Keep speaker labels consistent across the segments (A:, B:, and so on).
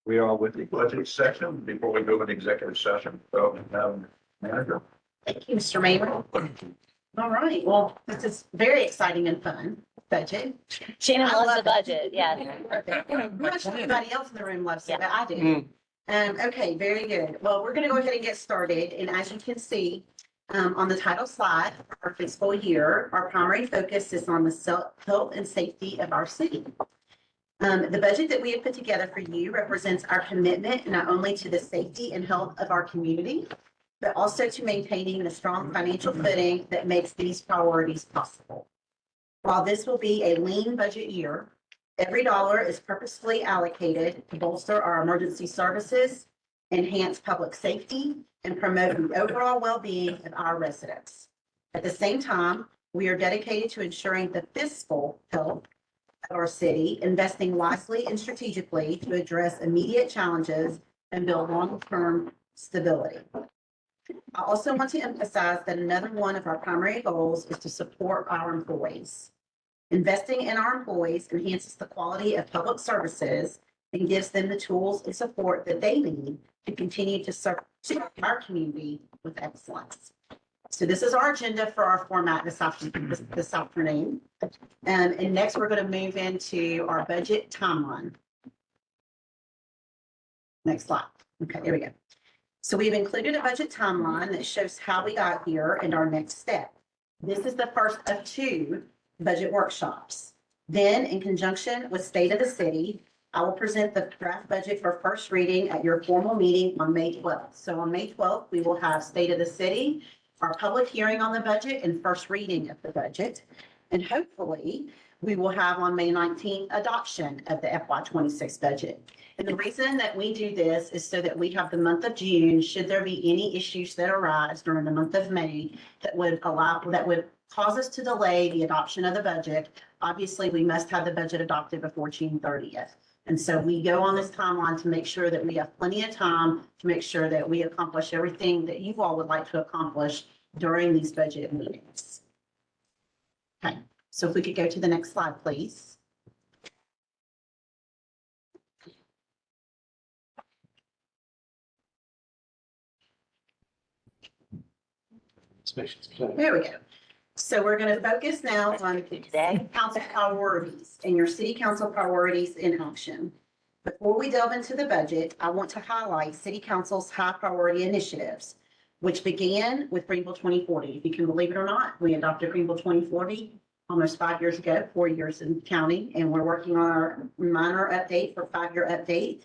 A: We are with the budget section before we go into executive session. So, manager.
B: Thank you, Mr. Mayor. All right, well, this is very exciting and fun, budget.
C: Shannon
B: I
C: loves
B: love
C: the
B: it.
C: budget, yeah.
B: I'm not sure everybody else in the room loves it, but I do. Okay, very good. Well, we're gonna go ahead and get started, and as you can see, on the title slide, our fiscal year, our primary focus is on the health and safety of our city. The budget that we have put together for you represents our commitment not only to the safety and health of our community, but also to maintaining the strong financial footing that makes these priorities possible. While this will be a lean budget year, every dollar is purposefully allocated to bolster our emergency services, enhance public safety, and promote the overall well-being of our residents. At the same time, we are dedicated to ensuring the fiscal health of our city, investing wisely and strategically to address immediate challenges and build long-term stability. I also want to emphasize that another one of our primary goals is to support our employees. Investing in our employees enhances the quality of public services and gives them the tools and support that they need to continue to serve our community with excellence. So this is our agenda for our format this afternoon. And next we're going to move into our budget timeline. Next slide. Okay, there we go. So we've included a budget timeline that shows how we got here and our next step. This is the first of 2 budget workshops. Then, in conjunction with State of the City, I will present the draft budget for first reading at your formal meeting on May 12th. So on May 12th, we will have State of the City, our public hearing on the budget, and first reading of the budget. And hopefully, we will have on May 19th adoption of the FY26 budget. And the reason that we do this is so that we have the month of June, should there be any issues that arise during the month of May that would cause us to delay the adoption of the budget. Obviously, we must have the budget adopted before June 30th. And so we go on this timeline to make sure that we have plenty of time to make sure that we accomplish everything that you all would like to accomplish during these budget meetings. Okay, so if we could go to the next slide, please. There we go. So we're going to focus now on city council priorities and your city council priorities in action. Before we delve into the budget, I want to highlight city council's high priority initiatives, which began with Greenville 2040. If you can believe it or not, we adopted Greenville 2040 almost 5 years ago, 4 years in counting, and we're working on our minor update for 5-year update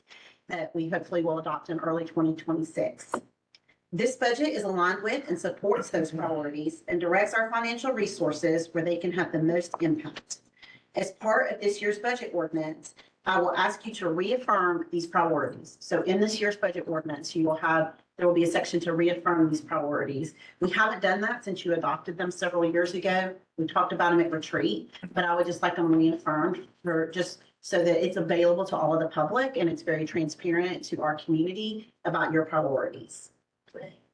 B: that we hopefully will adopt in early 2026. This budget is aligned with and supports those priorities and directs our financial resources where they can have the most impact. As part of this year's budget ordinance, I will ask you to reaffirm these priorities. So in this year's budget ordinance, there will be a section to reaffirm these priorities. We haven't done that since you adopted them several years ago. We talked about them at retreat, but I would just like them reaffirmed for just so that it's available to all of the public and it's very transparent to our community about your priorities.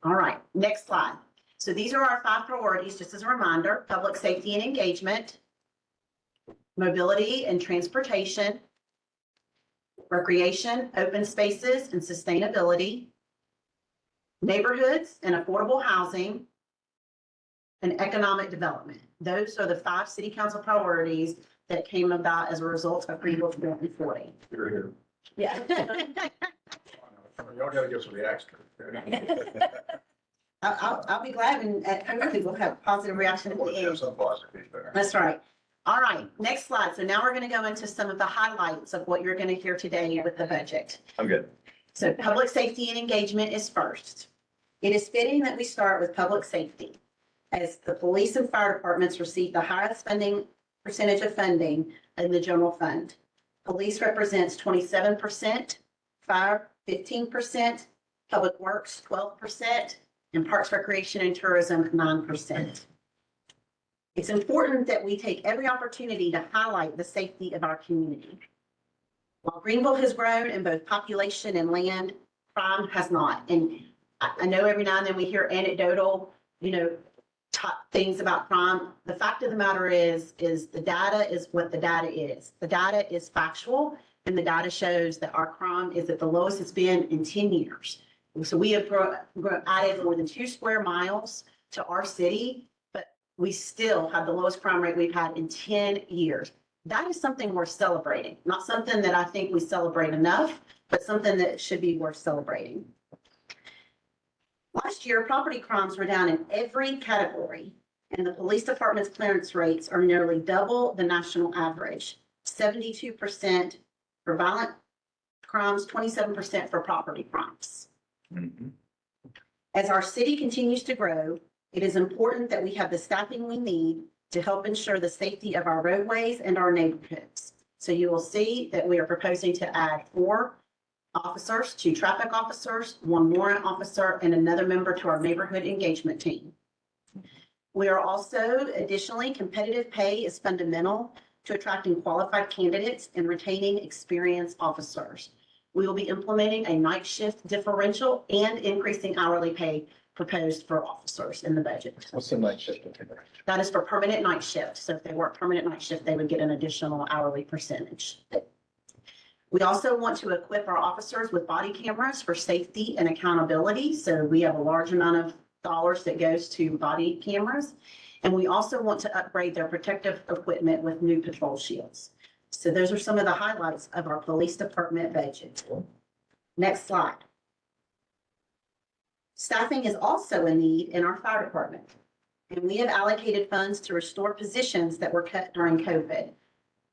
B: All right, next slide. So these are our 5 priorities, just as a reminder: public safety and engagement, mobility and transportation, recreation, open spaces and sustainability, neighborhoods and affordable housing, and economic development. Those are the 5 city council priorities that came about as a result of Greenville 2040.
A: You're here.
B: Yeah.
A: Y'all gotta give some reaction.
B: I'll be glad, and hopefully we'll have positive reaction at the
A: We'll have
B: end.
A: some positive feedback.
B: That's right. All right, next slide. So now we're going to go into some of the highlights of what you're going to hear today with the budget.
A: I'm good.
B: So public safety and engagement is first. It is fitting that we start with public safety, as the police and fire departments receive the highest percentage of funding in the general fund. Police represents 27%, fire 15%, public works 12%, and parks, recreation, and tourism 9%. It's important that we take every opportunity to highlight the safety of our community. While Greenville has grown in both population and land, crime has not. And I know every now and then we hear anecdotal, top things about crime. The fact of the matter is the data is what the data is. The data is factual, and the data shows that our crime is at the lowest it's been in 10 years. So we have added more than 2 square miles to our city, but we still have the lowest crime rate we've had in 10 years. That is something worth celebrating, not something that I think we celebrate enough, but something that should be worth celebrating. Last year, property crimes were down in every category, and the police department's clearance rates are nearly double the national average. 72% for violent crimes, 27% for property crimes. As our city continues to grow, it is important that we have the staffing we need to help ensure the safety of our roadways and our neighborhoods. So you will see that we are proposing to add 4 officers, 2 traffic officers, 1 warrant officer, and another member to our neighborhood engagement team. We are also additionally, competitive pay is fundamental to attracting qualified candidates and retaining experienced officers. We will be implementing a night shift differential and increasing hourly pay proposed for officers in the budget.
C: What's the night shift?
B: That is for permanent night shift. So if they work permanent night shift, they would get an additional hourly percentage. We also want to equip our officers with body cameras for safety and accountability. So we have a large amount of dollars that goes to body cameras. And we also want to upgrade their protective equipment with new patrol shields. So those are some of the highlights of our police department budget. Next slide. Staffing is also a need in our fire department. And we have allocated funds to restore positions that were cut during COVID.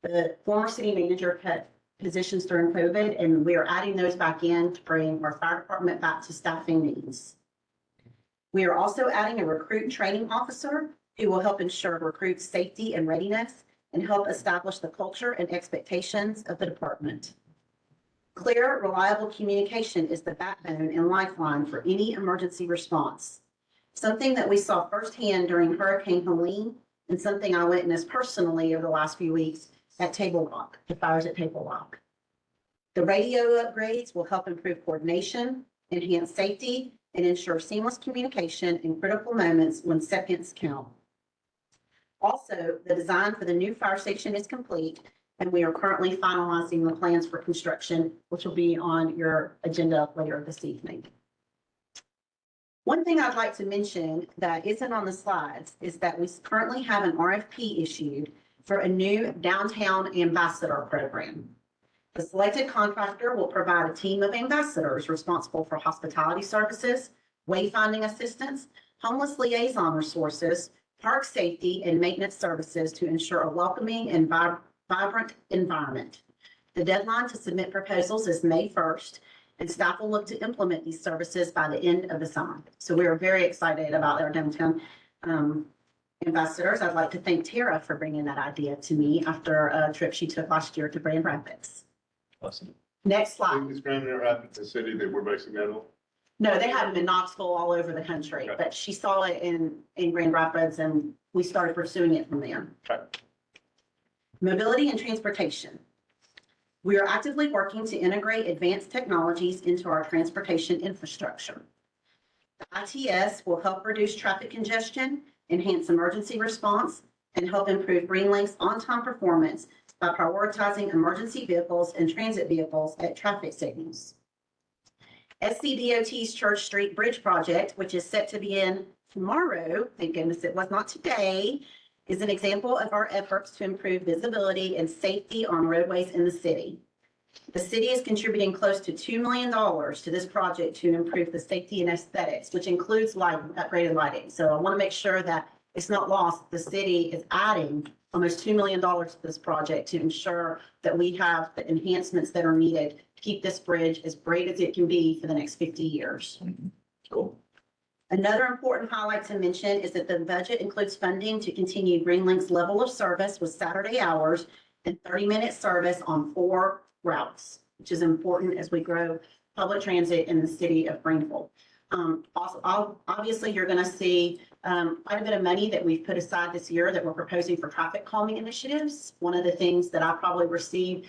B: The former city manager cut positions during COVID, and we are adding those back in to bring our fire department back to staffing needs. We are also adding a recruit training officer who will help ensure recruits' safety and readiness and help establish the culture and expectations of the department. Clear, reliable communication is the backbone and lifeline for any emergency response. Something that we saw firsthand during Hurricane Helene and something I witnessed personally over the last few weeks at Table Rock, the fires at Table Rock. The radio upgrades will help improve coordination, enhance safety, and ensure seamless communication in critical moments when seconds count. Also, the design for the new fire station is complete, and we are currently finalizing the plans for construction, which will be on your agenda later this evening. One thing I'd like to mention that isn't on the slides is that we currently have an RFP issued for a new downtown ambassador program. The selected contractor will provide a team of ambassadors responsible for hospitality services, wayfinding assistance, homeless liaison resources, park safety, and maintenance services to ensure a welcoming and vibrant environment. The deadline to submit proposals is May 1st, and staff will look to implement these services by the end of the summer. So we are very excited about our downtown ambassadors. I'd like to thank Tara for bringing that idea to me after a trip she took last year to Grand Rapids.
C: Awesome.
B: Next slide.
D: Is Grand Rapids the city that we're basing that on?
B: No, they have them in Knoxville, all over the country,
D: Okay.
B: but she saw it in Grand Rapids and we started pursuing it from there.
D: Okay.
B: Mobility and transportation. We are actively working to integrate advanced technologies into our transportation infrastructure. The ITS will help reduce traffic congestion, enhance emergency response, and help improve GreenLink's on-time performance by prioritizing emergency vehicles and transit vehicles at traffic signals. SCDOT's Church Street Bridge project, which is set to begin tomorrow, thank goodness it was not today, is an example of our efforts to improve visibility and safety on roadways in the city. The city is contributing close to $2 million to this project to improve the safety and aesthetics, which includes lighting, upgraded lighting. So I want to make sure that it's not lost. The city is adding almost $2 million to this project to ensure that we have the enhancements that are needed to keep this bridge as great as it can be for the next 50 years.
C: Cool.
B: Another important highlight to mention is that the budget includes funding to continue GreenLink's level of service with Saturday hours and 30-minute service on 4 routes, which is important as we grow public transit in the city of Greenville. Also, obviously, you're going to see quite a bit of money that we've put aside this year that we're proposing for traffic calming initiatives. One of the things that I probably receive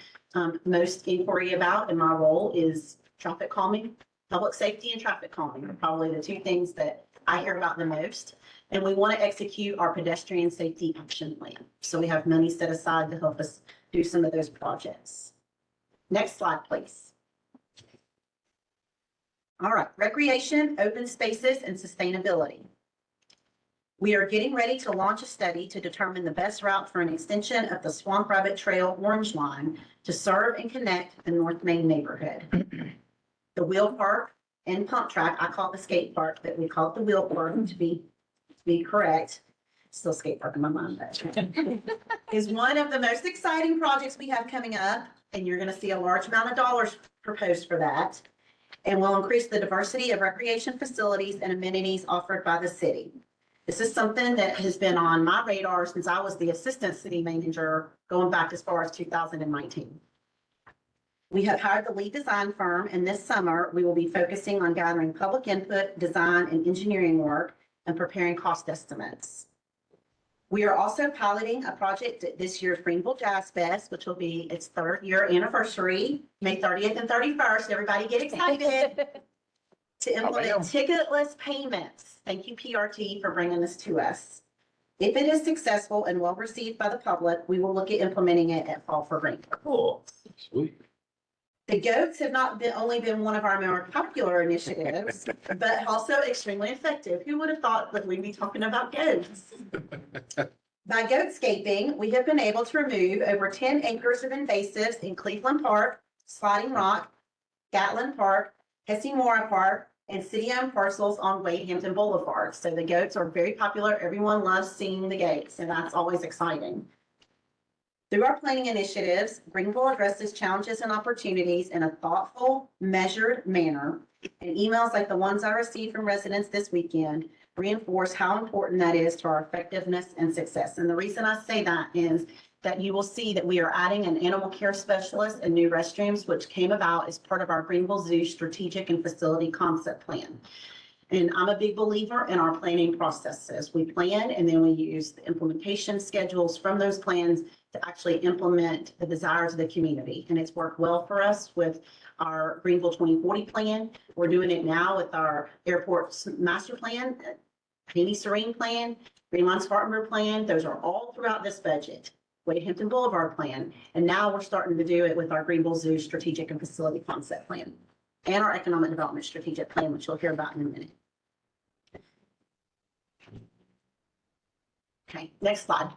B: most inquiry about in my role is traffic calming. Public safety and traffic calming are probably the 2 things that I hear about the most. And we want to execute our pedestrian safety action plan. So we have money set aside to help us do some of those projects. Next slide, please. All right, recreation, open spaces, and sustainability. We are getting ready to launch a study to determine the best route for an extension of the Swamp Rabbit Trail Orange Line to serve and connect the North Main neighborhood. The wheel park and pump track, I call it the skate park, but we call it the wheel park to be correct. Still skate park in my mind, but is one of the most exciting projects we have coming up, and you're gonna see a large amount of dollars proposed for that. And will increase the diversity of recreation facilities and amenities offered by the city. This is something that has been on my radar since I was the assistant city manager, going back as far as 2019. We have hired the lead design firm, and this summer we will be focusing on gathering public input, design, and engineering work, and preparing cost estimates. We are also piloting a project at this year's Greenville Jazz Fest, which will be its 3rd year anniversary, May 30th and 31st. Everybody get excited. To implement ticketless payments. Thank you, PRT, for bringing this to us. If it is successful and well received by the public, we will look at implementing it at Fall for Greenville.
C: Cool. Sweet.
B: The goats have not been only been one of our more popular initiatives, but also extremely effective. Who would have thought that we'd be talking about goats? By goatscaping, we have been able to remove over 10 acres of invasives in Cleveland Park, Sliding Rock, Gatlin Park, Hessie-Mora Park, and city-owned parcels on Wade Hampton Boulevard. So the goats are very popular. Everyone loves seeing the goats, and that's always exciting. Through our planning initiatives, Greenville addresses challenges and opportunities in a thoughtful, measured manner. And emails like the ones I received from residents this weekend reinforce how important that is to our effectiveness and success. And the reason I say that is that you will see that we are adding an animal care specialist and new restrooms, which came about as part of our Greenville Zoo strategic and facility concept plan. And I'm a big believer in our planning processes. We plan and then we use the implementation schedules from those plans to actually implement the desires of the community. And it's worked well for us with our Greenville 2040 plan. We're doing it now with our airport master plan, Haney Serene plan, Green Line Spartanburg plan. Those are all throughout this budget. Wade Hampton Boulevard plan. And now we're starting to do it with our Greenville Zoo strategic and facility concept plan and our economic development strategic plan, which you'll hear about in a minute. Okay, next slide.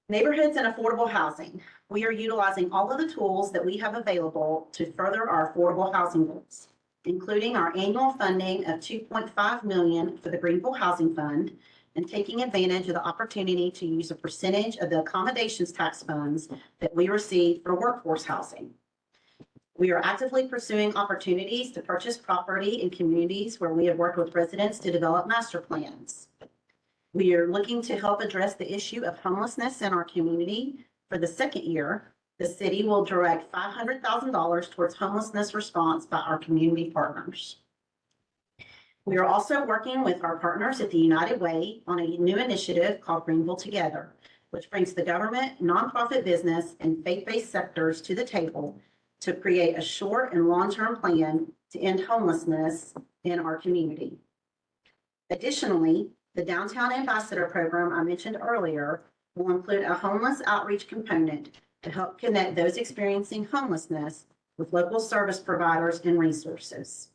B: Neighborhoods and affordable housing. We are utilizing all of the tools that we have available to further our affordable housing goals, including our annual funding of $2.5 million for the Greenville Housing Fund and taking advantage of the opportunity to use a percentage of the accommodations tax funds that we receive for workforce housing. We are actively pursuing opportunities to purchase property in communities where we have worked with residents to develop master plans. We are looking to help address the issue of homelessness in our community. For the 2nd year, the city will direct $500,000 towards homelessness response by our community partners. We are also working with our partners at the United Way on a new initiative called Greenville Together, which brings the government, nonprofit business, and faith-based sectors to the table to create a short and long-term plan to end homelessness in our community. Additionally, the Downtown Ambassador Program I mentioned earlier will include a homeless outreach component to help connect those experiencing homelessness with local service providers and resources.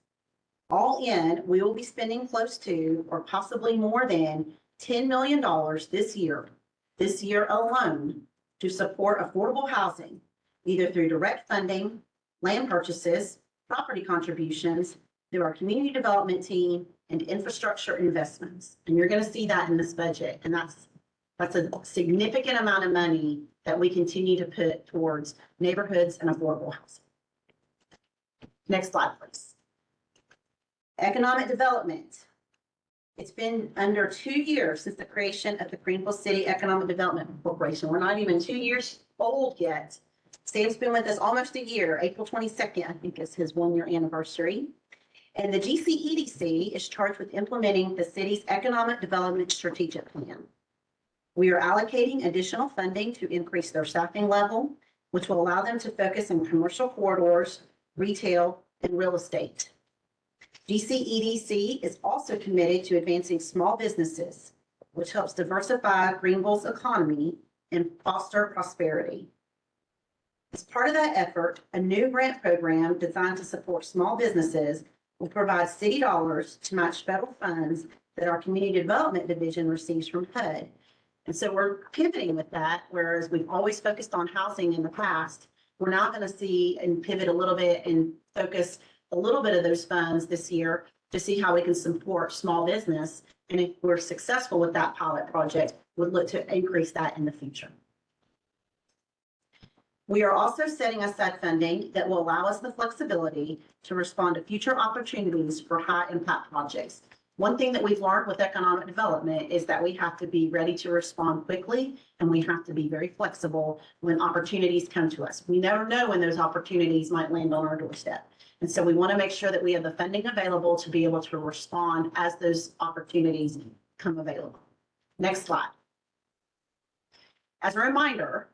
B: All in, we will be spending close to, or possibly more than, $10 million this year alone, to support affordable housing, either through direct funding, land purchases, property contributions, through our community development team, and infrastructure investments. And you're going to see that in this budget. And that's a significant amount of money that we continue to put towards neighborhoods and affordable housing. Next slide, please. Economic development. It's been under 2 years since the creation of the Greenville City Economic Development Corporation. We're not even 2 years old yet. Sam's been with us almost a year. April 22nd, I think, is his 1-year anniversary. And the GCEDC is charged with implementing the city's economic development strategic plan. We are allocating additional funding to increase their staffing level, which will allow them to focus on commercial corridors, retail, and real estate. GCEDC is also committed to advancing small businesses, which helps diversify Greenville's economy and foster prosperity. As part of that effort, a new grant program designed to support small businesses will provide city dollars to match federal funds that our Community Development Division receives from HUD. And so we're pivoting with that, whereas we've always focused on housing in the past. We're now going to see and pivot a little bit and focus a little bit of those funds this year to see how we can support small business. And if we're successful with that pilot project, we'd look to increase that in the future. We are also setting aside funding that will allow us the flexibility to respond to future opportunities for high impact projects. One thing that we've learned with economic development is that we have to be ready to respond quickly, and we have to be very flexible when opportunities come to us. We never know when those opportunities might land on our doorstep. And so we want to make sure that we have the funding available to be able to respond as those opportunities come available. Next slide. As a reminder,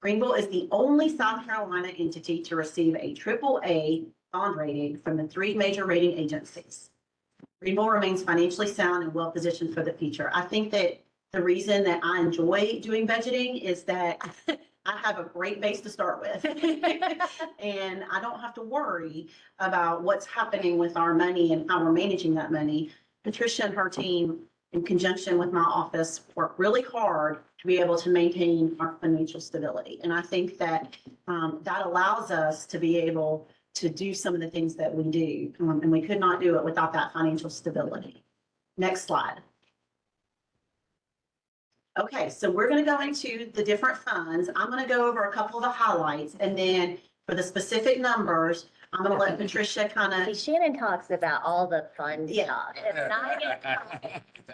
B: Greenville is the only South Carolina entity to receive a AAA bond rating from the 3 major rating agencies. Greenville remains financially sound and well-positioned for the future. I think that the reason that I enjoy doing budgeting is that I have a great base to start with. And I don't have to worry about what's happening with our money and how we're managing that money. Patricia and her team, in conjunction with my office, work really hard to be able to maintain our financial stability. And I think that that allows us to be able to do some of the things that we do. And we could not do it without that financial stability. Next slide. Okay, so we're going to go into the different funds. I'm going to go over a couple of the highlights, and then for the specific numbers, I'm going to let Patricia kind of.
E: Shannon talks about all the fun
B: Yeah.
E: stuff. It's not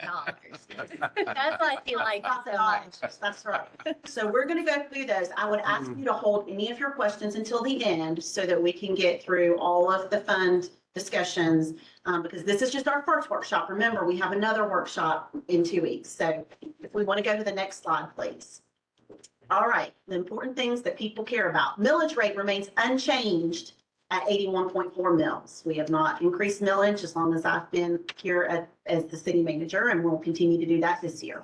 E: dollars. That's why she likes it so much.
B: That's right. So we're going to go through those. I would ask you to hold any of your questions until the end so that we can get through all of the fund discussions, because this is just our first workshop. Remember, we have another workshop in 2 weeks. So if we want to go to the next slide, please. All right, the important things that people care about. Millage rate remains unchanged at 81.4 mils. We have not increased millage as long as I've been here as the city manager, and we'll continue to do that this year.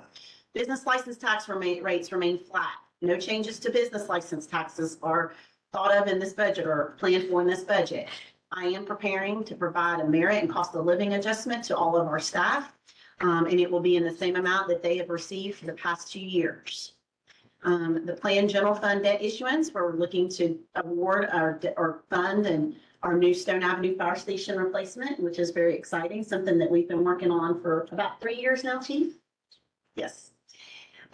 B: Business license tax rates remain flat. No changes to business license taxes are thought of in this budget or planned for in this budget. I am preparing to provide a merit and cost of living adjustment to all of our staff, and it will be in the same amount that they have received for the past 2 years. The planned general fund debt issuance, where we're looking to award or fund and our new Stone Avenue Fire Station replacement, which is very exciting, something that we've been working on for about 3 years now, Chief. Yes.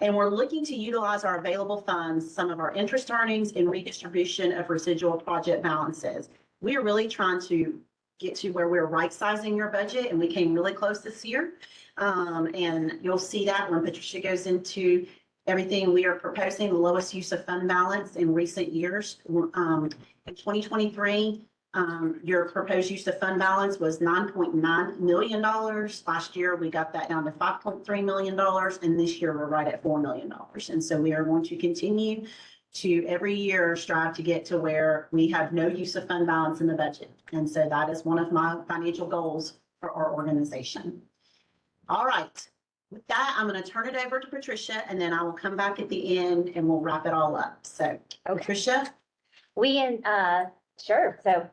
B: And we're looking to utilize our available funds, some of our interest earnings and redistribution of residual project balances. We are really trying to get to where we're right sizing your budget, and we came really close this year. And you'll see that when Patricia goes into everything. We are proposing the lowest use of fund balance in recent years. In 2023, your proposed use of fund balance was $9.9 million. Last year, we got that down to $5.3 million, and this year we're right at $4 million. And so we are going to continue to every year strive to get to where we have no use of fund balance in the budget. And so that is one of my financial goals for our organization. All right. With that, I'm going to turn it over to Patricia, and then I will come back at the end and we'll wrap it all up. So, Patricia?
E: Sure. So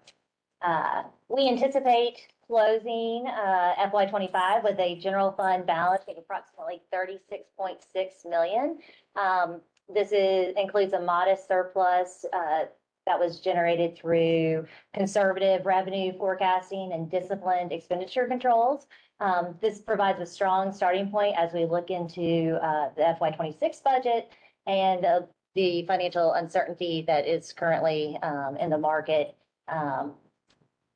E: we anticipate closing FY25 with a general fund balance of approximately $36.6 million. This includes a modest surplus that was generated through conservative revenue forecasting and disciplined expenditure controls. This provides a strong starting point as we look into the FY26 budget and the financial uncertainty that is currently in the market,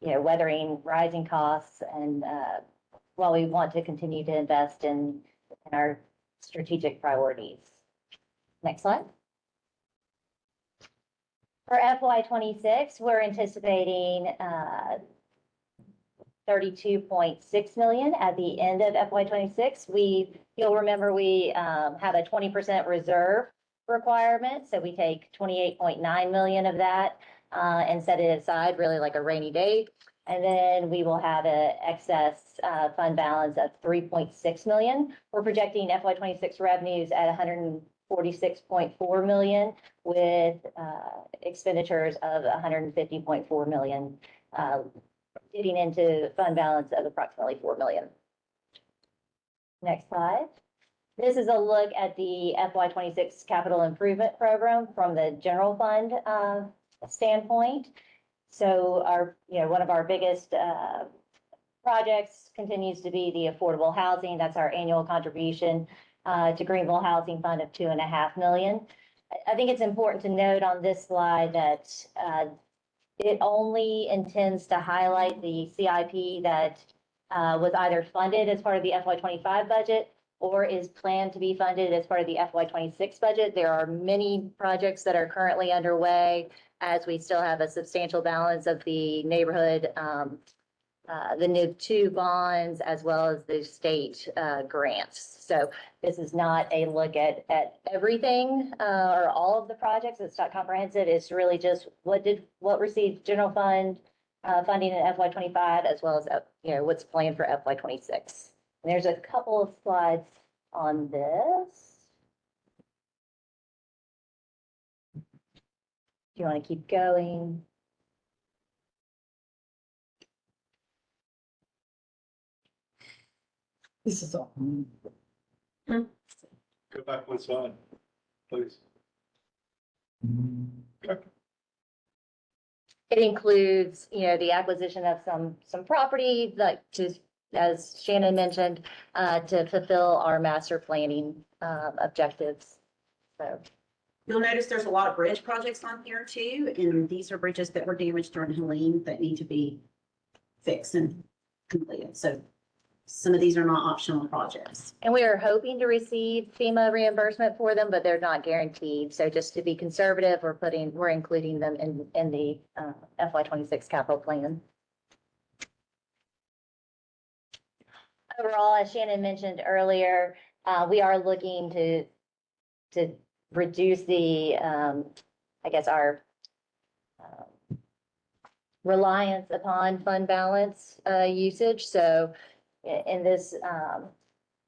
E: weathering rising costs, and while we want to continue to invest in our strategic priorities. Next slide. For FY26, we're anticipating $32.6 million at the end of FY26. You'll remember we have a 20% reserve requirement, so we take $28.9 million of that and set it aside, really like a rainy day. And then we will have an excess fund balance of $3.6 million. We're projecting FY26 revenues at $114 46.4 million with expenditures of 150.4 million, getting into fund balance of approximately 4 million. Next slide. This is a look at the FY26 capital improvement program from the general fund standpoint. So one of our biggest projects continues to be the affordable housing. That's our annual contribution to Greenville Housing Fund of $2.5 million. I think it's important to note on this slide that it only intends to highlight the CIP that was either funded as part of the FY25 budget or is planned to be funded as part of the FY26 budget. There are many projects that are currently underway as we still have a substantial balance of the neighborhood, the NIB 2 bonds, as well as the state grants. So this is not a look at everything or all of the projects. It's not comprehensive. It's really just what received general fund funding in FY25, as well as what's planned for FY26. And there's a couple of slides on this. Do you want to keep going?
F: This is all.
D: Go back one slide, please.
E: It includes, the acquisition of some property, like just as Shannon mentioned, to fulfill our master planning objectives. So
B: You'll notice there's a lot of bridge projects on here too, and these are bridges that were damaged during Helene that need to be fixed and completed. So some of these are not optional projects.
E: And we are hoping to receive FEMA reimbursement for them, but they're not guaranteed. So just to be conservative, we're including them in the FY26 capital plan. Overall, as Shannon mentioned earlier, we are looking to reduce the, our reliance upon fund balance usage. So in this,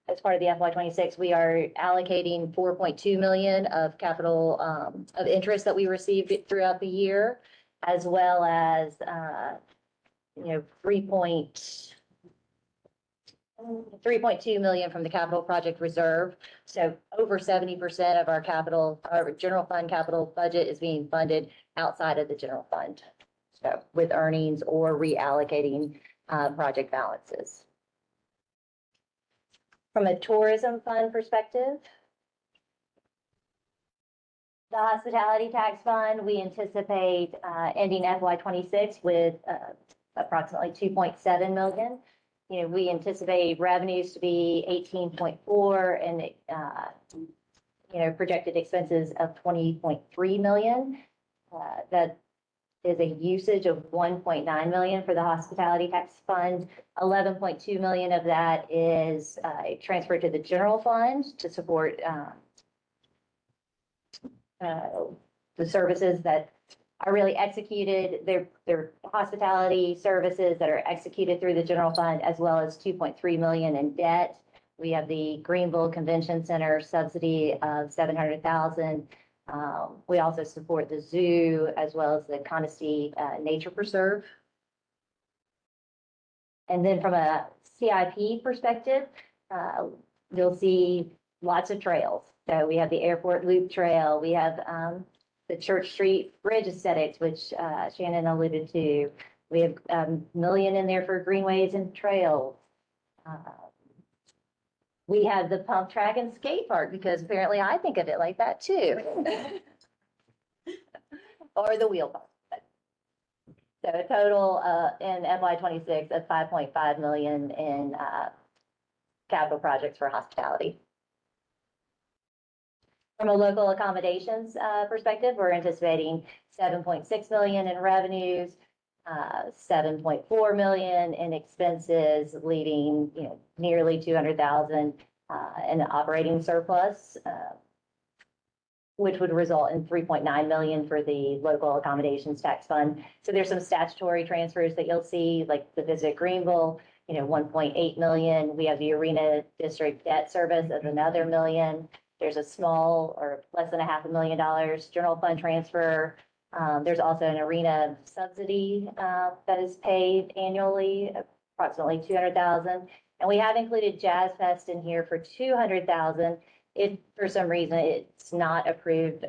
E: as part of the FY26, we are allocating 4.2 million of capital of interest that we received throughout the year, as well as 3.2 million from the capital project reserve. So over 70% of our general fund capital budget is being funded outside of the general fund. So with earnings or reallocating project balances. From a tourism fund perspective, the hospitality tax fund, we anticipate ending FY26 with approximately 2.7 million. We anticipate revenues to be 18.4 and projected expenses of 20.3 million. That is a usage of 1.9 million for the hospitality tax fund. 11.2 million of that is transferred to the general fund to support the services that are really executed. They're hospitality services that are executed through the general fund, as well as 2.3 million in debt. We have the Greenville Convention Center subsidy of 700,000. We also support the zoo as well as the Conistea Nature Preserve. And then from a CIP perspective, you'll see lots of trails. So we have the Airport Loop Trail. We have the Church Street Bridge aesthetics, which Shannon alluded to. We have $1 million in there for greenways and trails. We have the pump track and skate park, because apparently I think of it like that too. Or the wheel park. So a total in FY26 of 5.5 million in capital projects for hospitality. From a local accommodations perspective, we're anticipating 7.6 million in revenues, 7.4 million in expenses, leaving nearly 200,000 in operating surplus, which would result in 3.9 million for the local accommodations tax fund. So there's some statutory transfers that you'll see, like the Visit Greenville, 1.8 million. We have the Arena District Debt Service of another $1 million. There's a small or less than $500,000 general fund transfer. There's also an arena subsidy that is paid annually, approximately 200,000. And we have included Jazz Fest in here for 200,000 if for some reason it's not approved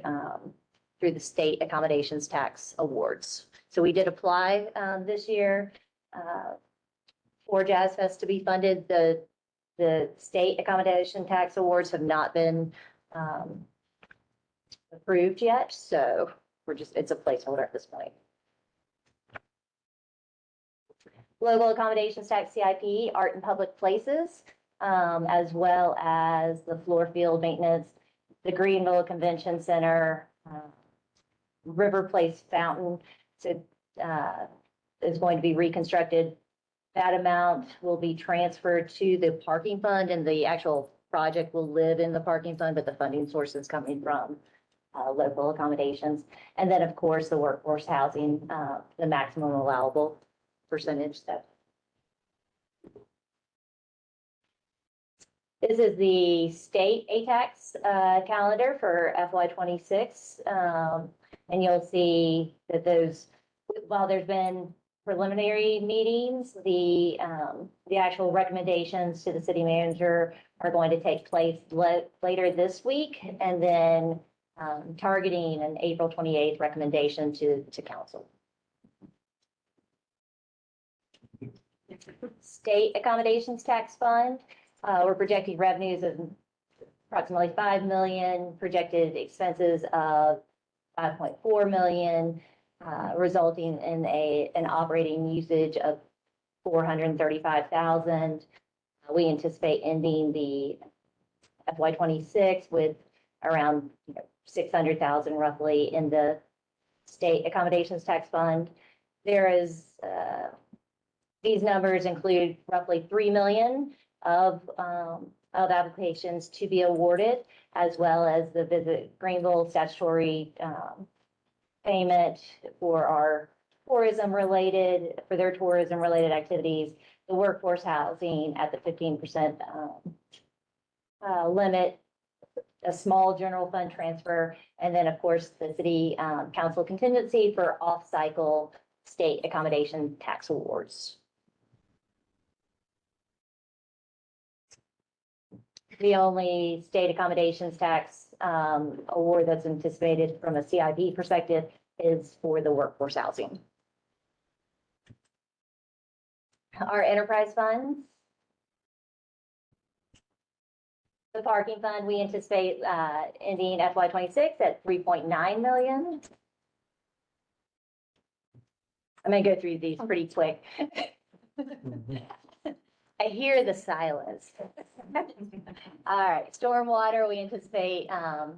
E: through the state accommodations tax awards. So we did apply this year for Jazz Fest to be funded. The state accommodation tax awards have not been approved yet, so it's a placeholder at this point. Local accommodations tax CIP, art in public places, as well as the floor field maintenance, the Greenville Convention Center, River Place Fountain, so is going to be reconstructed. That amount will be transferred to the parking fund, and the actual project will live in the parking fund, but the funding source is coming from local accommodations. And then, of course, the workforce housing, the maximum allowable percentage. This is the state ATAX calendar for FY26. And you'll see that while there's been preliminary meetings, the actual recommendations to the city manager are going to take place later this week, and then targeting an April 28th recommendation to council. State accommodations tax fund, we're projecting revenues of approximately 5 million, projected expenses of 5.4 million, resulting in an operating usage of 435,000. We anticipate ending the FY26 with around 600,000 roughly in the state accommodations tax fund. There is these numbers include roughly 3 million of applications to be awarded, as well as the Visit Greenville statutory payment for their tourism related activities, the workforce housing at the 15% limit, a small general fund transfer, and then of course the city council contingency for off-cycle state accommodation tax awards. The only state accommodations tax award that's anticipated from a CIP perspective is for the workforce housing. Our enterprise funds. The parking fund, we anticipate ending FY26 at 3.9 million. I'm going to go through these pretty quick. I hear the silence. All right, stormwater, we anticipate, a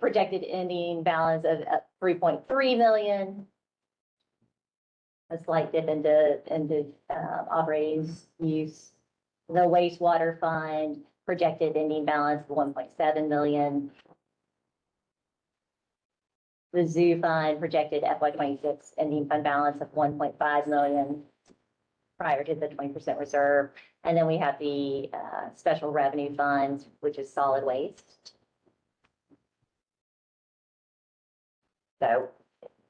E: projected ending balance of 3.3 million. A slight dip into operating use. The wastewater fund, projected ending balance of 1.7 million. The zoo fund, projected FY26 ending fund balance of 1.5 million. Prior to the 20% reserve. And then we have the special revenue funds, which is solid waste. So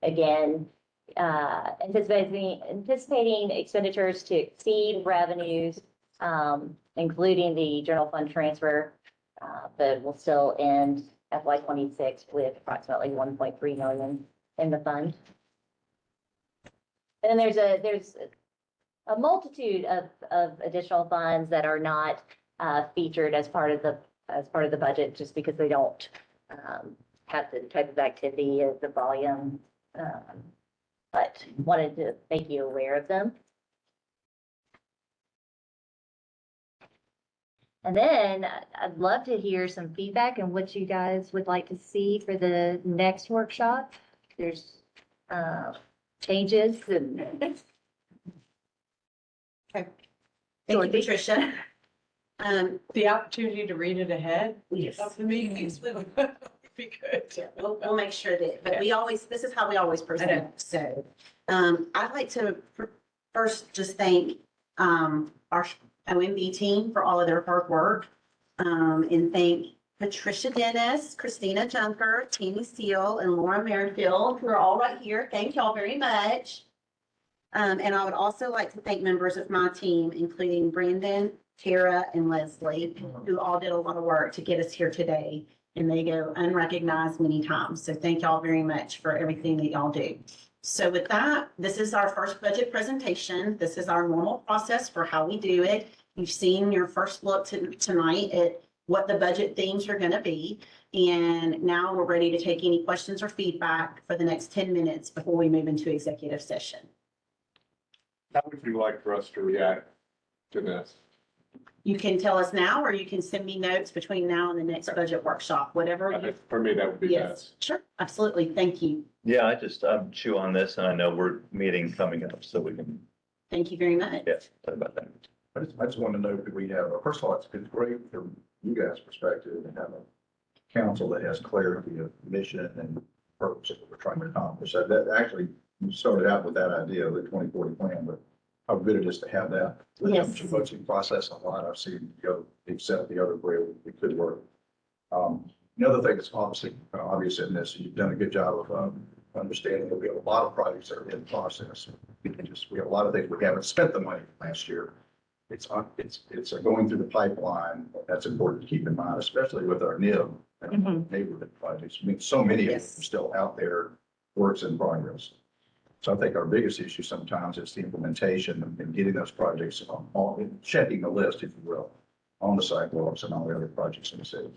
E: again, anticipating expenditures to exceed revenues, including the general fund transfer, but we'll still end FY26 with approximately 1.3 million in the fund. And then there's a multitude of additional funds that are not featured as part of the budget, just because they don't have the type of activity of the volume, but wanted to make you aware of them. And then I'd love to hear some feedback on what you guys would like to see for the next workshop. There's changes and
B: Thank you, Patricia.
F: The opportunity to read it ahead
B: Yes.
F: of the meetings would be good.
B: We'll make sure that, but this is how we always present. So, I'd like to first just thank, our OMB team for all of their hard work. And thank Patricia Dennis, Christina Junker, Tammy Steele, and Laura Merrifield, who are all right here. Thank y'all very much. And I would also like to thank members of my team, including Brandon, Tara, and Leslie, who all did a lot of work to get us here today. And they go unrecognized many times. So thank y'all very much for everything that y'all do. So with that, this is our first budget presentation. This is our normal process for how we do it. You've seen your first look tonight at what the budget themes are going to be. And now we're ready to take any questions or feedback for the next 10 minutes before we move into executive session.
D: How would you like for us to react to this?
B: You can tell us now, or you can send me notes between now and the next budget workshop, whatever.
D: For me, that would be
B: Yes,
D: best.
B: sure, absolutely. Thank you.
C: Yeah, I'm chew on this and I know we're meeting coming up, so we can,
B: Thank you very much.
C: talk about that.
A: I just want to know, that we have, first of all, it's great from you guys' perspective to have a council that has clarity of mission and purpose that we're trying to accomplish. So that actually, you started out with that idea of the 2040 plan, but how good it is to have that.
B: Yes.
A: The budgeting process a lot. I've seen the other, except the other way it could work. The other thing that's obviously obvious in this, you've done a good job of understanding that we have a lot of projects that are in process. We have a lot of things we haven't spent the money last year. It's going through the pipeline. That's important to keep in mind, especially with our NIB and neighborhood projects. I mean, so many of them
B: Yes.
A: are still out there, works in progress. So I think our biggest issue sometimes is the implementation and getting those projects on, checking the list, if you will, on the sidewalks and all the other projects in the city.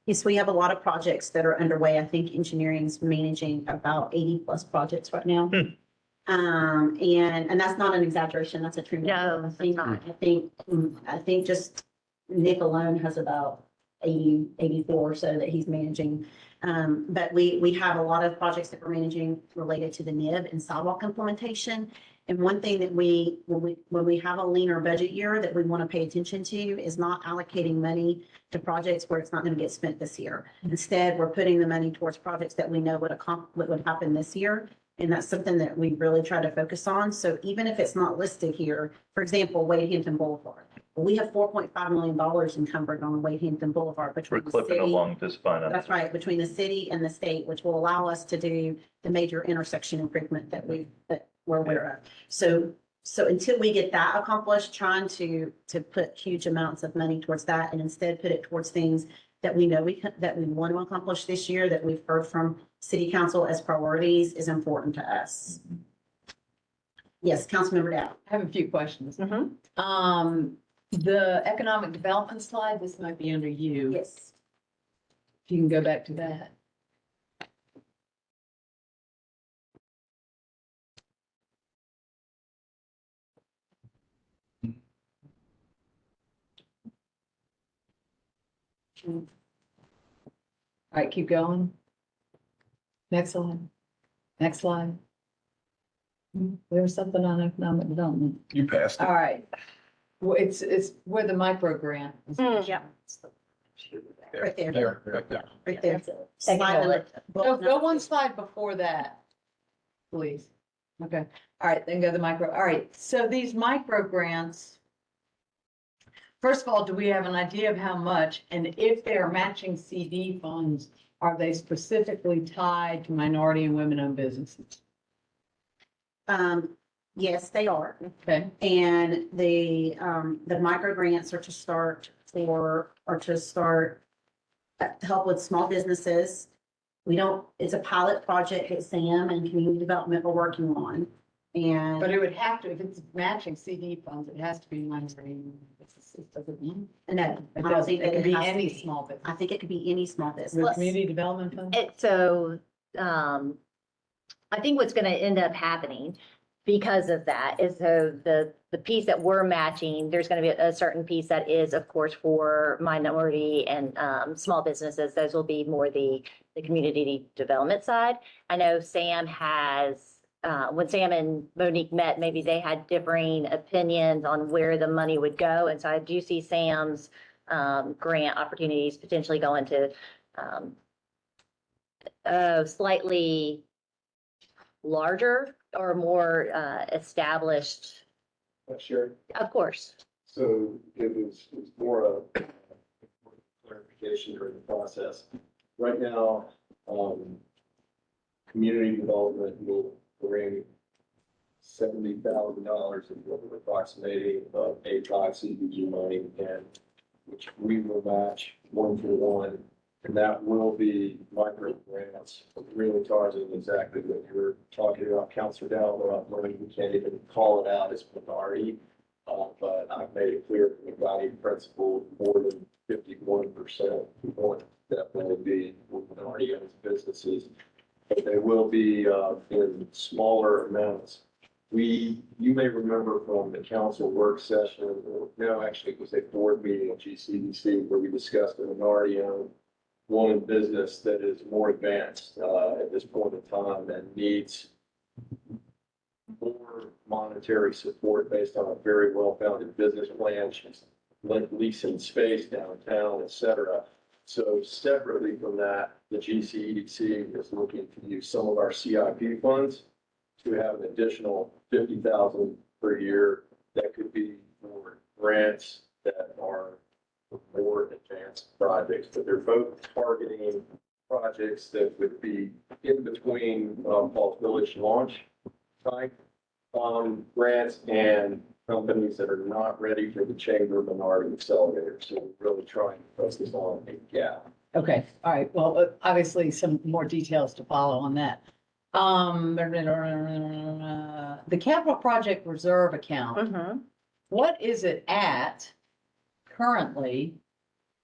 B: Yes, we have a lot of projects that are underway. I think engineering's managing about 80+ projects right now. And that's not an exaggeration, that's a true.
E: No,
B: I
E: it's
B: think,
E: not.
B: I think just Nick alone has about 80, 84 or so that he's managing. But we have a lot of projects that we're managing related to the NIB and sidewalk implementation. And one thing that when we have a leaner budget year that we want to pay attention to is not allocating money to projects where it's not going to get spent this year. Instead, we're putting the money towards projects that we know what would happen this year. And that's something that we really try to focus on. So even if it's not listed here, for example, Wade Hampton Boulevard, we have $4.5 million encumbered on Wade Hampton Boulevard
C: We're
B: between the
C: clipping
B: city.
C: along just fine.
B: That's right, between the city and the state, which will allow us to do the major intersection improvement that we're aware of. So until we get that accomplished, trying to put huge amounts of money towards that and instead put it towards things that we know that we want to accomplish this year, that we've heard from city council as priorities, is important to us. Yes, Councilmember Dow.
F: I have a few questions.
B: Mm-hmm.
F: The economic development slide, this might be under you.
B: Yes.
F: If you can go back to that. All right, keep going. Next slide. Next slide. There was something on economic development.
A: You passed
F: All right. Well, it's where the micro grant. is.
E: Yeah.
B: Right there.
A: There.
B: Right there.
E: Second
B: Slide
E: bullet.
F: Go one slide before that, please. Okay, all right, then go to the micro. All right, so these micro grants. First of all, do we have an idea of how much? And if they're matching CD funds, are they specifically tied to minority and women-owned businesses?
B: Yes, they are.
F: Okay,
B: And the micro grants are to start help with small businesses. It's a pilot project that Sam and community development are working on. And
F: but it would have to, if it's matching CD funds, it has to be minority. Does it mean?
B: no,
F: It
B: I don't
F: doesn't,
B: think
F: it
B: that
F: could be
B: has to
F: any
B: be.
F: small business.
B: I think it could be any small
F: With
B: business.
F: community development funds?
E: I think what's gonna end up happening because of that is so the piece that we're matching, there's gonna be a certain piece that is, of course, for minority and small businesses. Those will be more the community development side. I know Sam has, when Sam and Monique met, maybe they had differing opinions on where the money would go. And so I do see Sam's grant opportunities potentially going to slightly larger or more established,
D: Sure.
E: of course.
D: So it's more of
G: clarification during the process. Right now, community development will bring $70,000 in what we're approximating of A5 CDG money, and which we will match 1-for-1. And that will be micro grants, really targeting exactly what you were talking about, Counselor Dow, about money we can't even call it out as minority. But I've made it clear from the guiding principle, more than 51% want that will be minority owned businesses. But they will be in smaller amounts. You may remember from the council work session, or no, actually it was a board meeting at GCDC where we discussed a minority owned woman business that is more advanced at this point in time and needs more monetary support based on a very well-founded business plan. She's leasing space downtown, et cetera. So separately from that, the GCEDC is looking to use some of our CIP funds to have an additional 50,000 per year that could be for grants that are more advanced projects, but they're both targeting projects that would be in between Falls Village launch type grants and companies that are not ready for the Chamber Minority Accelerator. So we're really trying to focus on a gap.
F: Okay, all right. Well, obviously some more details to follow on that. The capital project reserve account,
E: Mhm.
F: what is it at currently?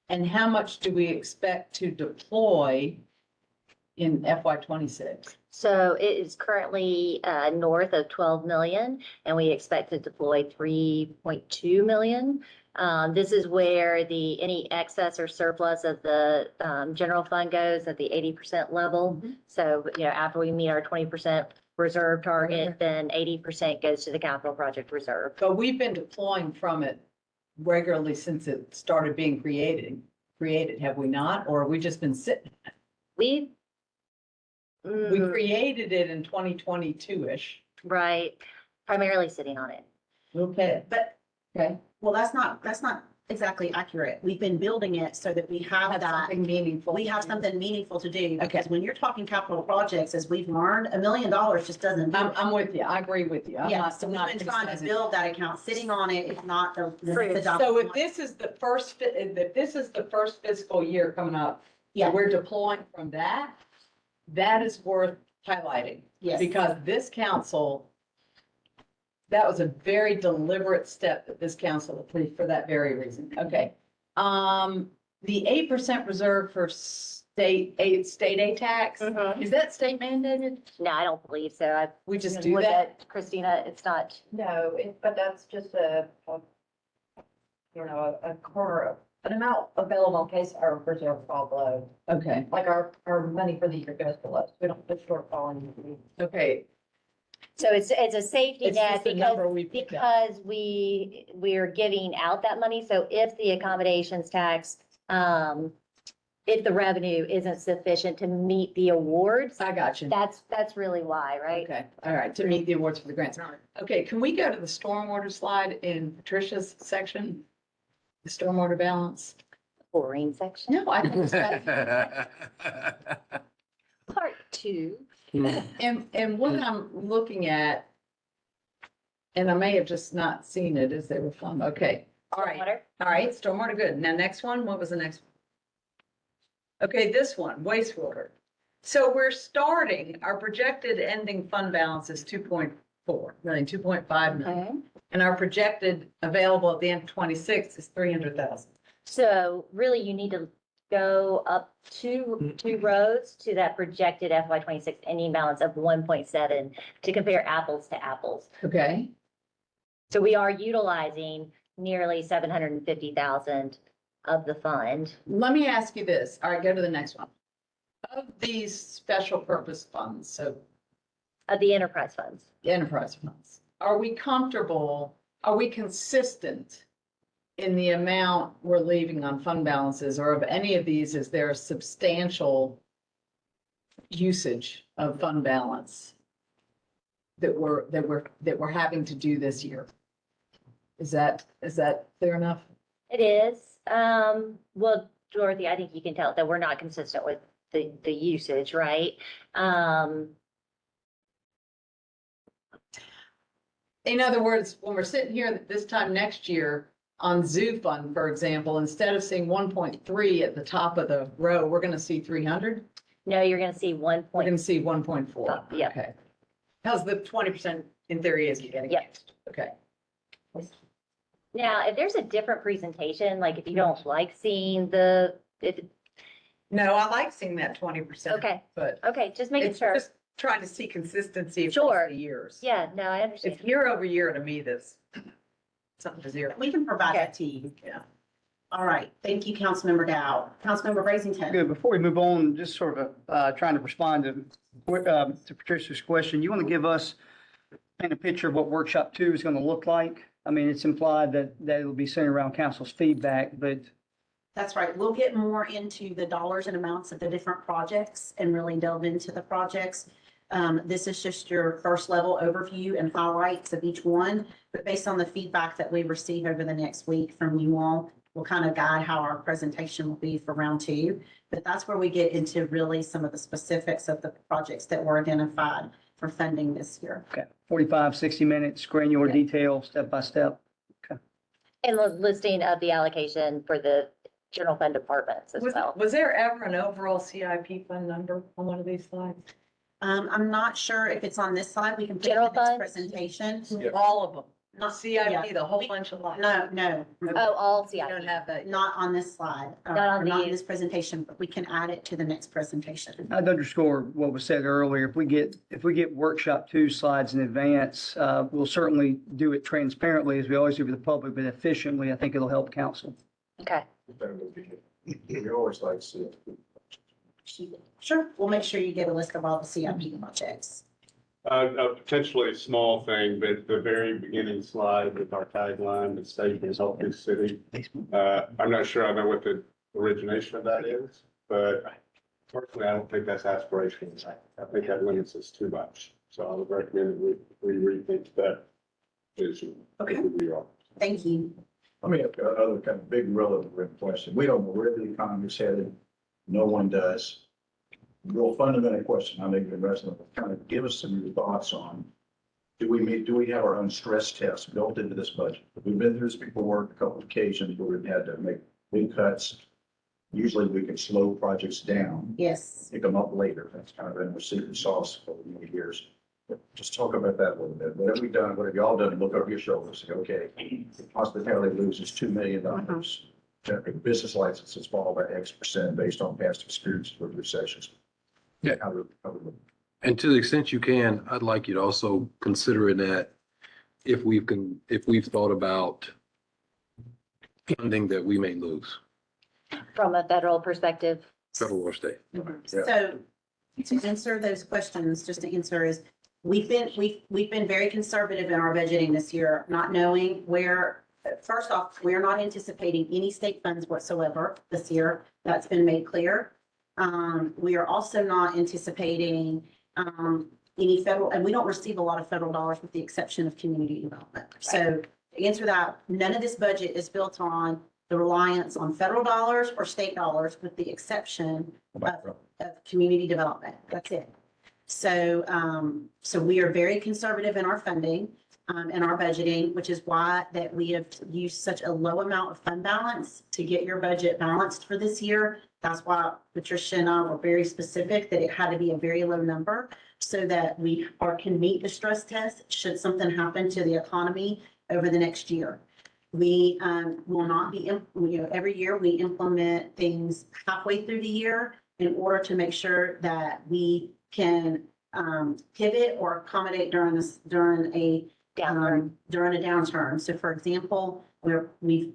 F: And how much do we expect to deploy in FY 26?
E: So it is currently north of 12 million, and we expect to deploy 3.2 million. This is where any excess or surplus of the general fund goes at the 80% level. So, after we meet our 20% reserve target, then 80% goes to the capital project reserve.
F: But we've been deploying from it regularly since it started being created, have we not? Or have we just been sitting?
E: We,
F: We created it in 2022-ish.
E: right, primarily sitting on it.
F: Okay,
B: But,
F: okay.
B: well, that's not exactly accurate. We've been building it so that we have
F: Have
B: that.
F: something meaningful.
B: We have something meaningful to do.
F: Okay.
B: Because when you're talking capital projects, as we've learned, $1 million just doesn't do it.
F: I'm with you. I agree with you.
B: Yeah, so
F: I'm
B: we've
F: not
B: been trying to
F: criticizing.
B: build that account. Sitting on it is not the
E: True.
F: So if this is the first fiscal year coming up,
B: Yeah.
F: we're deploying from that, that is worth highlighting.
B: Yes.
F: Because this council, that was a very deliberate step that this council approved for that very reason. Okay. The 8% reserve for state aid tax,
E: Mhm.
F: is that state mandated?
E: No, I don't believe so.
F: We just do
E: Look
F: that?
E: at Christina, it's not.
H: No, but that's just a corner of, an amount available in case our reserve fall below.
F: Okay,
H: Like our money for the year goes below. We don't put shortfall in.
F: okay.
E: So it's a safety
F: It's
E: net
F: just a number we picked up.
E: because we're giving out that money. So if the accommodations tax, if the revenue isn't sufficient to meet the awards,
F: I got you.
E: that's really why, right?
F: Okay, all right, to meet the awards for the grants. Okay, can we go to the stormwater slide in Patricia's section? The stormwater balance?
E: Boring section,
F: No, I think it's got,
E: part 2.
F: and what I'm looking at, and I may have just not seen it as they were flung, okay, all right.
E: Water.
F: All right, stormwater, good. Now, next one, what was the next? Okay, this one, wastewater. So we're starting, our projected ending fund balance is 2.4 million, 2.5 million.
E: Okay.
F: And our projected available at the end of 26 is 300,000.
E: So really you need to go up two rows to that projected FY 26 ending balance of 1.7 to compare apples to apples.
F: Okay,
E: So we are utilizing nearly 750,000 of the fund.
F: let me ask you this. All right, go to the next one. Of these special purpose funds, so
E: Of the enterprise funds.
F: enterprise funds, are we comfortable, are we consistent in the amount we're leaving on fund balances, or of any of these, is there a substantial usage of fund balance that we're having to do this year? Is that clear enough?
E: It is, well, Dorothy, I think you can tell that we're not consistent with the usage, right?
F: In other words, when we're sitting here this time next year on Zoo Fund, for example, instead of seeing 1.3 at the top of the row, we're gonna see 300?
E: No, you're gonna see
F: We're gonna
E: 1
F: see 1.4.
E: Yep.
F: Okay. How's the 20% in theory is getting
E: Yep.
F: used? Okay.
E: Now, if there's a different presentation, like if you don't like seeing if,
F: No, I like seeing that 20%.
E: okay,
F: But
E: okay, just making
F: it's
E: sure.
F: just trying to see consistency
E: Sure.
F: across the years.
E: Yeah, no, I understand.
F: It's year over year to me, this something to zero.
B: We can provide that to you.
F: Yeah.
B: All right, thank you, Councilmember Dow. Councilmember Brazington.
I: Good. Before we move on, just sort of trying to respond to Patricia's question, you want to give us paint a picture of what workshop 2 is going to look like? I mean, it's implied that it'll be centered around council's feedback, but
B: That's right. We'll get more into the dollars and amounts of the different projects and really delve into the projects. This is just your first level overview and highlights of each one, but based on the feedback that we receive over the next week from you all, will kind of guide how our presentation will be for round 2. But that's where we get into really some of the specifics of the projects that were identified for funding this year.
I: okay, 45, 60 minutes, granular
B: Yeah.
I: detail, step by step.
E: And the listing of the allocation for the general fund departments as well.
F: Was there ever an overall CIP fund number on one of these slides?
B: I'm not sure if it's on this slide. We can put it in
E: General
B: the next
E: funds?
B: presentation.
D: Yeah.
F: All of them?
B: Not
F: CIP, the whole bunch of lines?
B: No.
E: Oh, all
F: You don't
E: CIP.
F: have that.
B: Not on this slide,
E: Not on
B: or not in
E: these.
B: this presentation, but we can add it to the next presentation.
I: I'd underscore what was said earlier. If we get workshop 2 slides in advance, we'll certainly do it transparently as we always do with the public, but efficiently. I think it'll help council.
E: Okay.
A: That would be good. We always like to see it.
B: Sure, we'll make sure you get a list of all the CIP projects.
D: A potentially small thing, but the very beginning slide with our tagline, the state can help this city. I'm not sure I know what the origination of that is, but personally, I don't think that's aspirational. I think that limits us too much. So I would recommend that we rethink that vision.
B: Okay.
D: We are.
B: Thank you.
A: I mean, another kind of big relevant question. We don't know where the economy's headed. No one does. Real fundamental question. I think the rest of them kind of give us some of your thoughts on, do we have our own stress test built into this budget? We've been through this before, a couple of occasions where we've had to make big cuts. Usually we can slow projects down,
B: Yes.
A: pick them up later. That's kind of been our secret sauce for many years. But just talk about that a little bit. What have we done? What have y'all done? Look over your shoulder and say, okay, hospitality loses $2 million. Business licenses fall by X% based on past experiences with recessions.
J: Yeah.
A: How do
J: And to the extent you can, I'd like you to also consider that if we've thought about funding that we may lose,
E: From a federal perspective.
J: federal or state.
B: So to answer those questions, just to answer is, we've been very conservative in our budgeting this year, not knowing where, first off, we're not anticipating any state funds whatsoever this year. That's been made clear. We are also not anticipating, any federal, and we don't receive a lot of federal dollars with the exception of community development. So to answer that, none of this budget is built on the reliance on federal dollars or state dollars with the exception of community development. That's it. So, so we are very conservative in our funding, and our budgeting, which is why that we have used such a low amount of fund balance to get your budget balanced for this year. That's why Patricia and I were very specific that it had to be a very low number so that we can meet the stress test should something happen to the economy over the next year. We will not be, every year we implement things halfway through the year in order to make sure that we can pivot or accommodate during a downturn. So for example,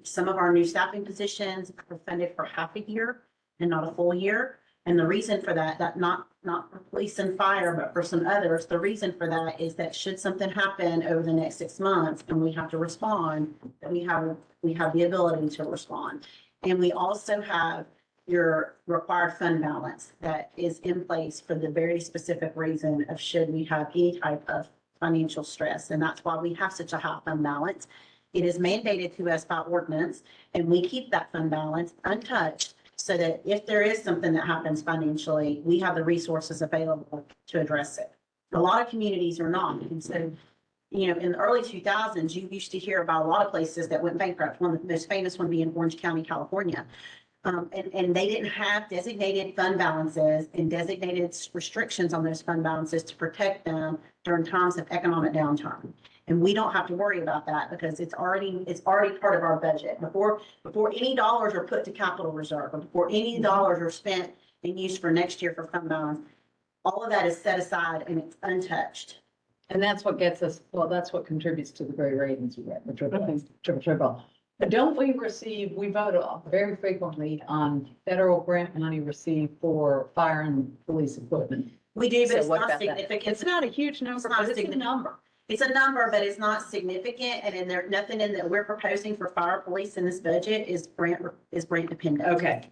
B: some of our new staffing positions are funded for half a year and not a full year. And the reason for that not for police and fire, but for some others, the reason for that is that should something happen over the next 6 months and we have to respond, that we have the ability to respond. And we also have your required fund balance that is in place for the very specific reason of should we have any type of financial stress. And that's why we have such a high fund balance. It is mandated to us by ordinance, and we keep that fund balance untouched so that if there is something that happens financially, we have the resources available to address it. A lot of communities are not. And so, you know, in the early 2000s, you used to hear about a lot of places that went bankrupt. One of the most famous one being Orange County, California. And they didn't have designated fund balances and designated restrictions on those fund balances to protect them during times of economic downturn. And we don't have to worry about that because it's already part of our budget. Before any dollars are put to capital reserve, or before any dollars are spent and used for next year for fund balance, all of that is set aside and it's untouched.
F: And that's what gets us, well, that's what contributes to the great ratings we get, the triple. But don't we vote very frequently on federal grant money received for fire and police equipment.
B: We do,
F: So
B: but it's
F: what
B: not
F: about that?
B: significant.
F: It's not a huge number,
B: not
F: but it's a
B: significant.
F: number.
B: It's a number, but it's not significant. And then there's nothing in that we're proposing for fire police in this budget is grant dependent.
F: Okay.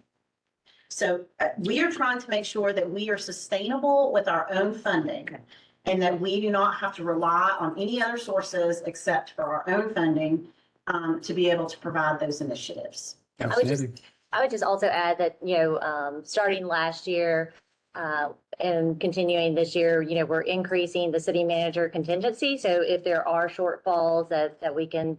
B: So we are trying to make sure that we are sustainable with our own funding and that we do not have to rely on any other sources except for our own funding to be able to provide those initiatives.
E: I would just also add that, starting last year, and continuing this year, we're increasing the city manager contingency. So if there are shortfalls that we can,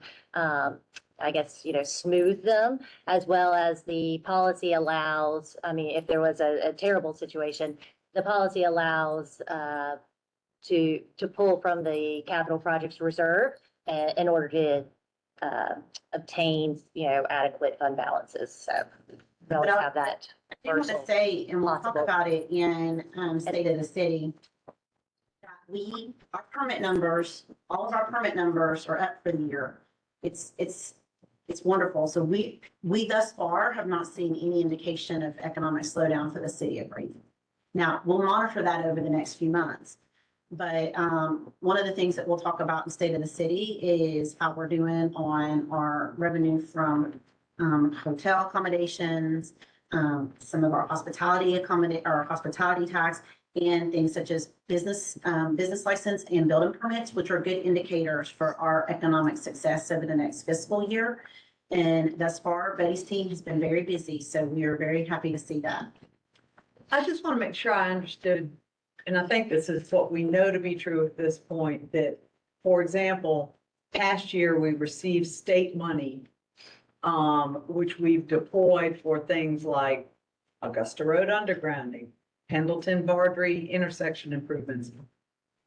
E: smooth them, as well as the policy allows, if there was a terrible situation, the policy allows to pull from the capital projects reserve in order to obtain, adequate fund balances. So they'll have that.
B: I do want to say, and we'll talk
E: Possible.
B: about it in State of the City, that our permit numbers, all of our permit numbers are up for the year. It's wonderful. So we thus far have not seen any indication of economic slowdown for the city of Greenville. Now, we'll monitor that over the next few months. But one of the things that we'll talk about in State of the City is how we're doing on our revenue from hotel accommodations, some of our hospitality tax, and things such as business license and building permits, which are good indicators for our economic success over the next fiscal year. And thus far, Betty's team has been very busy, so we are very happy to see that.
F: I just want to make sure I understood, and I think this is what we know to be true at this point, that, for example, past year we received state money, which we've deployed for things like Augusta Road undergrounding, Pendleton Bardry intersection improvements.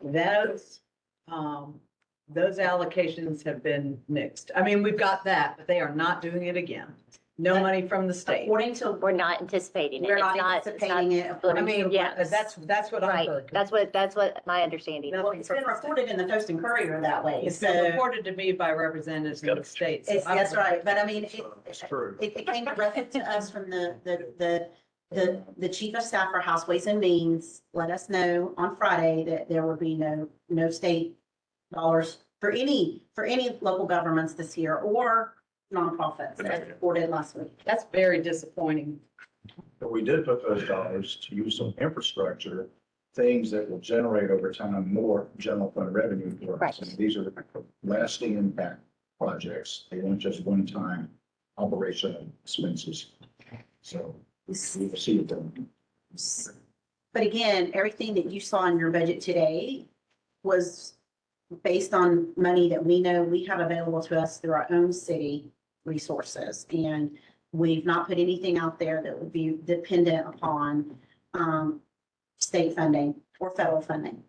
F: Those allocations have been nixed. We've got that, but they are not doing it again. No money from the state.
B: According to,
E: We're not anticipating it.
B: we're
E: It's
B: not anticipating it.
E: Yes.
F: That's what I
E: Right,
F: heard.
E: that's what my understanding is.
B: Well, it's been reported in the Post and Courier that way.
F: It's
B: So
F: been reported to me by representatives in the states.
B: that's right. But
A: It's true.
B: it came directly to us from the chief of staff for House Ways and Means let us know on Friday that there will be no state dollars for any local governments this year or nonprofits as reported last week.
F: That's very disappointing.
A: But we did put those dollars to use some infrastructure, things that will generate over time more general fund revenue for us.
E: Right.
A: And these are lasting impact projects. They weren't just one-time operational expenses. So we will see it done.
B: But again, everything that you saw in your budget today was based on money that we know we have available to us through our own city resources. And we've not put anything out there that would be dependent upon state funding or federal funding.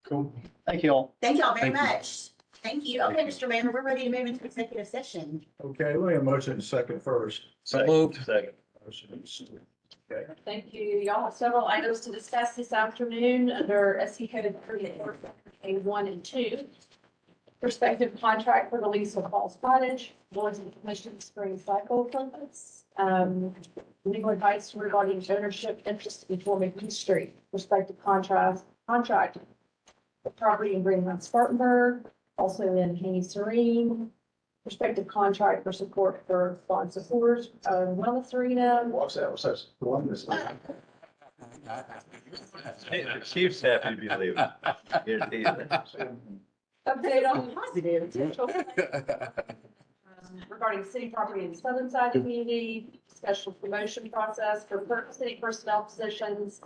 I: Cool. Thank you all.
B: Thank y'all very
J: Thank you.
B: much. Thank you. Okay, Mr. Mayor, we're ready to move into executive session.
A: Okay, we have a motion second first.
J: So moved.
C: Second.
A: Motion is- Okay.
H: Thank you. Y'all have several items to discuss this afternoon under SC Code 34A1 and 2. Prospective contract for the lease of Falls Cottage, Boards and Commission Spring Cycle Compass. Legal advice regarding ownership interest in Formington Street. Prospective contract for property in Greenland, Spartanburg, also in Haney Serene. Prospective contract for support for Bond Supporters, Wellness Arena.
A: What's that? What's that? The one that's-
C: The chief's happy to be leaving.
H: Update on
B: Positive.
H: potential regarding city property in the southern side community, special promotion process for city personnel positions,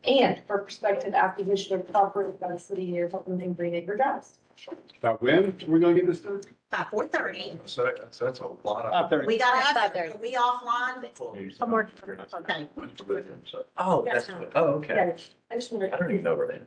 H: and for prospective acquisition of property by the city near Hilton and Green Acre Drive.
D: About when we're gonna get this done?
B: By 4:30.
A: So that's a lot of.
I: 5:30.
B: We got,
E: 5:30.
B: are we offline?
H: I'm working.
B: Okay.
C: Oh, that's, oh, okay.
H: Yeah, I just
C: I
H: wondered.
C: don't even know where they.